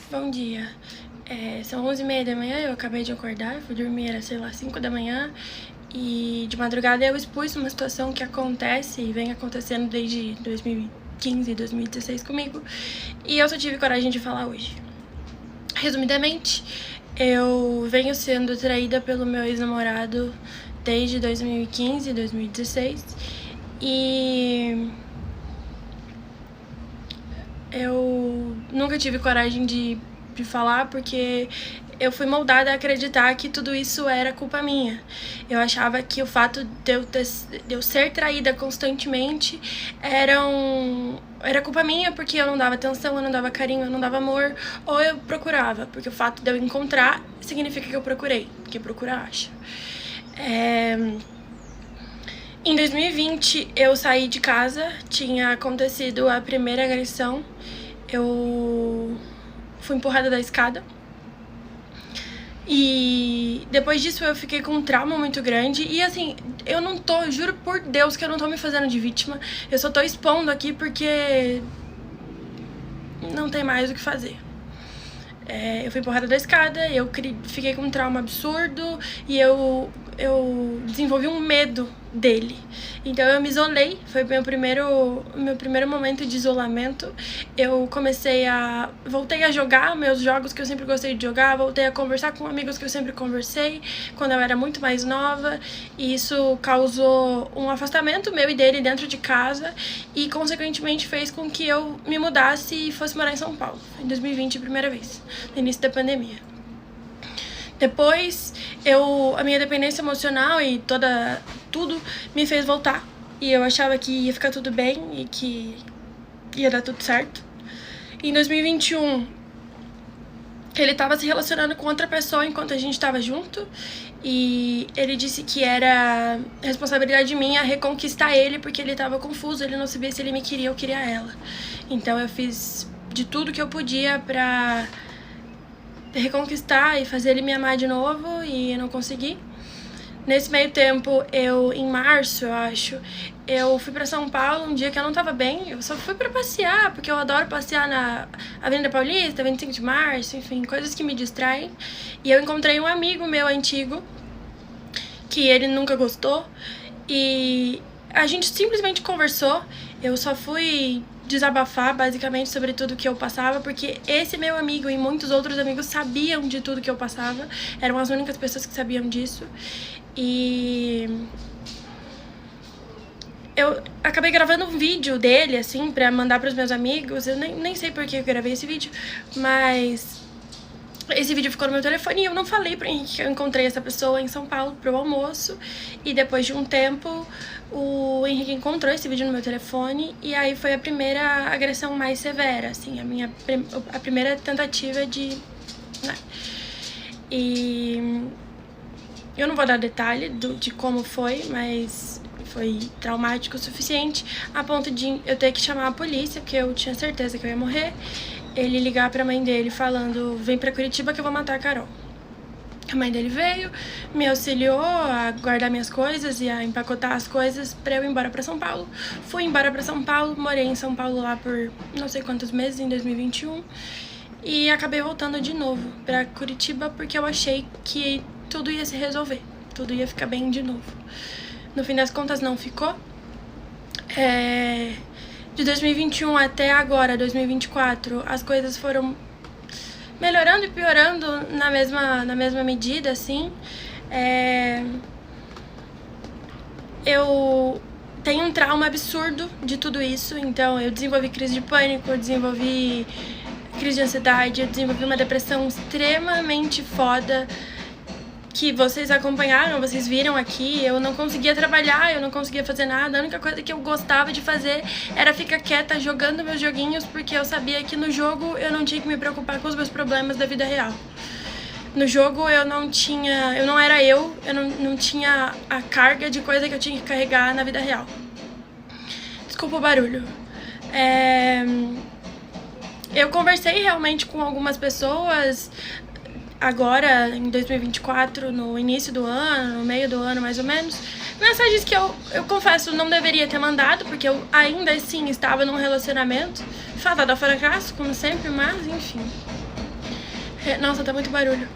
Bom dia. São 11h30 da manhã, eu acabei de acordar, fui dormir, era, 5 da manhã. E de madrugada eu expus uma situação que acontece e vem acontecendo desde 2015, 2016 comigo. E eu só tive coragem de falar hoje. Resumidamente, eu venho sendo traída pelo meu ex-namorado desde 2015, 2016. E eu nunca tive coragem de falar porque eu fui moldada a acreditar que tudo isso era culpa minha. Eu achava que o fato de eu ser traída constantemente era culpa minha, porque eu não dava atenção, eu não dava carinho, eu não dava amor, ou eu procurava, porque o fato de eu encontrar significa que eu procurei, porque procura acha. Em 2020 eu saí de casa, tinha acontecido a primeira agressão, eu fui empurrada da escada. E depois disso eu fiquei com um trauma muito grande. E assim, juro por Deus que eu não tô me fazendo de vítima. Eu só tô expondo aqui porque não tem mais o que fazer. Eu fui empurrada da escada, eu fiquei com um trauma absurdo e eu desenvolvi um medo dele. Então eu me isolei, foi meu primeiro momento de isolamento. Eu voltei a jogar meus jogos que eu sempre gostei de jogar, voltei a conversar com amigos que eu sempre conversei quando eu era muito mais nova, e isso causou um afastamento meu e dele dentro de casa e consequentemente fez com que eu me mudasse e fosse morar em São Paulo, em 2020, a primeira vez, no início da pandemia. Depois, a minha dependência emocional e tudo me fez voltar. E eu achava que ia ficar tudo bem e que ia dar tudo certo. Em 2021, ele estava se relacionando com outra pessoa enquanto a gente estava junto. E ele disse que era responsabilidade minha reconquistar ele, porque ele estava confuso, ele não sabia se ele me queria ou queria ela. Então eu fiz de tudo que eu podia pra reconquistar e fazer ele me amar de novo, e eu não consegui. Nesse meio tempo, em março, eu acho, eu fui pra São Paulo um dia que eu não tava bem. Eu só fui pra passear, porque eu adoro passear na Avenida Paulista, 25 de março, enfim, coisas que me distraem. E eu encontrei um amigo meu antigo, que ele nunca gostou, e a gente simplesmente conversou. Eu só fui desabafar basicamente sobre tudo que eu passava, porque esse meu amigo e muitos outros amigos sabiam de tudo que eu passava, eram as únicas pessoas que sabiam disso. E eu acabei gravando um vídeo dele, assim, pra mandar pros meus amigos. Eu nem sei por que eu gravei esse vídeo, mas esse vídeo ficou no meu telefone e eu não falei pro Henrique que eu encontrei essa pessoa em São Paulo pro almoço. E depois de um tempo, o Henrique encontrou esse vídeo no meu telefone, e aí foi a primeira agressão mais severa, assim, a primeira tentativa de... né? E eu não vou dar detalhe de como foi, mas foi traumático o suficiente a ponto de eu ter que chamar a polícia, porque eu tinha certeza que eu ia morrer. Ele ligar pra mãe dele falando: vem pra Curitiba que eu vou matar a Carol. A mãe dele veio, me auxiliou a guardar minhas coisas e a empacotar as coisas pra eu ir embora pra São Paulo. Fui embora pra São Paulo, morei em São Paulo lá por não sei quantos meses, em 2021. E acabei voltando de novo pra Curitiba porque eu achei que tudo ia se resolver, tudo ia ficar bem de novo. No fim das contas não ficou. De 2021 até agora, 2024, as coisas foram melhorando e piorando na mesma medida, assim. Eu tenho um trauma absurdo de tudo isso, então eu desenvolvi crise de pânico, eu desenvolvi crise de ansiedade, eu desenvolvi uma depressão extremamente foda, que vocês acompanharam, vocês viram aqui. Eu não conseguia trabalhar, eu não conseguia fazer nada. A única coisa que eu gostava de fazer era ficar quieta jogando meus joguinhos, porque eu sabia que no jogo eu não tinha que me preocupar com os meus problemas da vida real. No jogo eu não era eu não tinha a carga de coisa que eu tinha que carregar na vida real. Desculpa o barulho. Eu conversei realmente com algumas pessoas agora, em 2024, no início do ano, no meio do ano mais ou menos, mensagens que eu confesso não deveria ter mandado, porque eu ainda assim estava num relacionamento, fadado ao fracasso, como sempre, mas enfim. Nossa, tá muito barulho.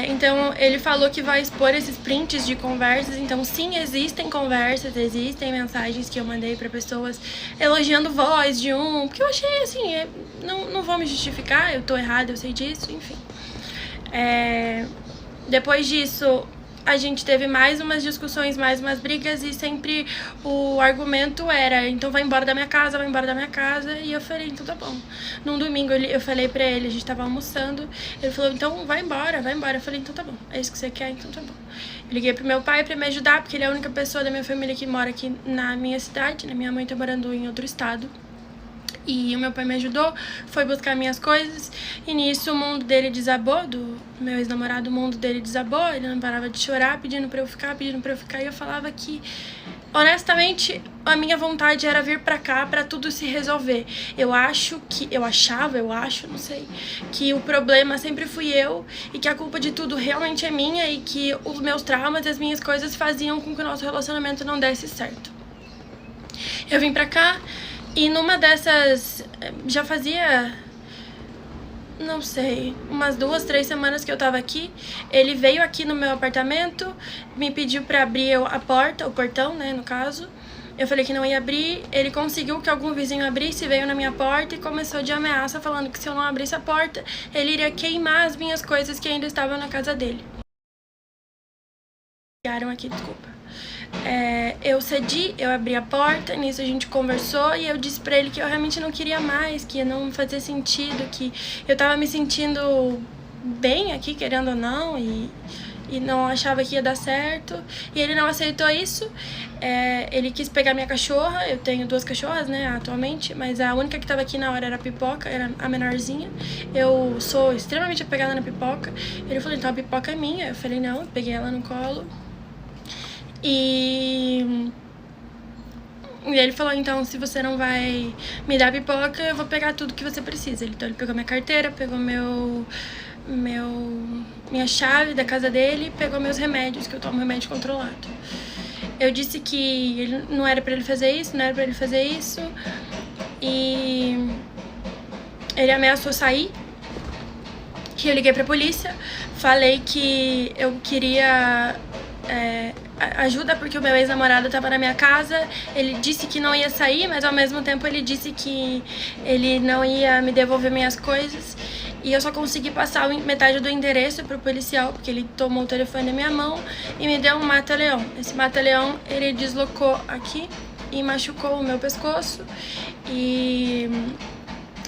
Então, ele falou que vai expor esses prints de conversas. Então, sim, existem conversas, existem mensagens que eu mandei pra pessoas elogiando voz de um, porque eu achei assim, não vou me justificar, eu tô errada, eu sei disso, enfim. Depois disso, a gente teve mais umas discussões, mais umas brigas, e sempre o argumento era: então vai embora da minha casa, vai embora da minha casa. E eu falei: então tá bom. Num domingo eu falei pra ele, a gente tava almoçando, ele falou: então vai embora, vai embora. Eu falei: então tá bom, é isso que você quer, então tá bom. Eu liguei pro meu pai pra me ajudar, porque ele é a única pessoa da minha família que mora aqui na minha cidade, né? Minha mãe tá morando em outro estado. E o meu pai me ajudou, foi buscar minhas coisas, e nisso o mundo dele desabou, do meu ex-namorado, o mundo dele desabou, ele não parava de chorar, pedindo pra eu ficar, e eu falava que, honestamente, a minha vontade era vir pra cá pra tudo se resolver. Eu acho, não sei, que o problema sempre fui eu, e que a culpa de tudo realmente é minha, e que os meus traumas e as minhas coisas faziam com que o nosso relacionamento não desse certo. Eu vim pra cá, e numa dessas, já fazia, não sei, umas 2, 3 semanas que eu tava aqui, ele veio aqui no meu apartamento, me pediu pra abrir a porta, o portão, né, no caso. Eu falei que não ia abrir, ele conseguiu que algum vizinho abrisse, veio na minha porta e começou de ameaça, falando que se eu não abrisse a porta, ele iria queimar as minhas coisas que ainda estavam na casa dele. Ligaram aqui, desculpa. Eu cedi, eu abri a porta, nisso a gente conversou e eu disse pra ele que eu realmente não queria mais, que não fazia sentido, que eu tava me sentindo bem aqui, querendo ou não, e não achava que ia dar certo, e ele não aceitou isso. Ele quis pegar minha cachorra, eu tenho 2 cachorras, né, atualmente, mas a única que tava aqui na hora era a Pipoca, era a menorzinha. Eu sou extremamente apegada na Pipoca. Ele falou: então a Pipoca é minha. Eu falei: não, eu peguei ela no colo. E ele falou: então, se você não vai me dar Pipoca, eu vou pegar tudo que você precisa. Então ele pegou minha carteira, pegou minha chave da casa dele, pegou meus remédios, que eu tomo remédio controlado. Eu disse que não era pra ele fazer isso, e ele ameaçou sair, que eu liguei pra polícia, falei que eu queria ajuda porque o meu ex-namorado tava na minha casa. Ele disse que não ia sair, mas ao mesmo tempo ele disse que ele não ia me devolver minhas coisas. E eu só consegui passar metade do endereço pro policial, porque ele tomou o telefone da minha mão e me deu um mata-leão. Esse mata-leão, ele deslocou aqui e machucou o meu pescoço. E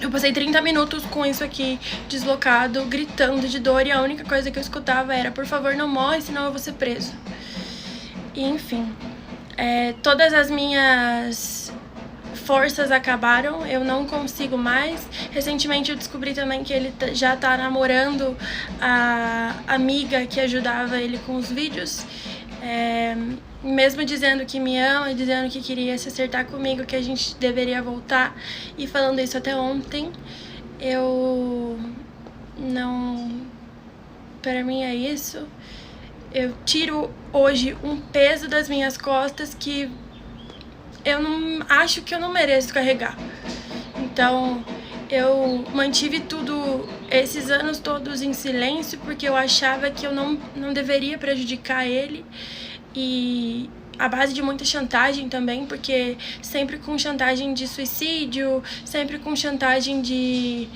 eu passei 30 minutos com isso aqui deslocado, gritando de dor, e a única coisa que eu escutava era: por favor, não morre, senão eu vou ser preso. E, enfim, todas as minhas forças acabaram, eu não consigo mais. Recentemente eu descobri também que ele já tá namorando a amiga que ajudava ele com os vídeos. Mesmo dizendo que me ama, dizendo que queria se acertar comigo, que a gente deveria voltar, e falando isso até ontem, eu não... Para mim é isso. Eu tiro hoje um peso das minhas costas que eu não acho que eu não mereço carregar. Então eu mantive tudo esses anos todos em silêncio, porque eu achava que eu não deveria prejudicar ele, e a base de muita chantagem também, porque sempre com chantagem de suicídio, sempre com chantagem de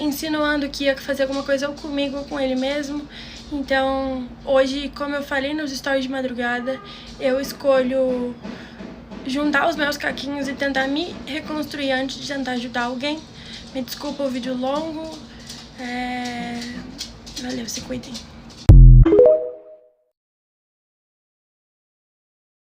insinuando que ia fazer alguma coisa ou comigo ou com ele mesmo. Então hoje, como eu falei nos stories de madrugada, eu escolho juntar os meus caquinhos e tentar me reconstruir antes de tentar ajudar alguém. Me desculpa o vídeo longo. Valeu, se cuidem.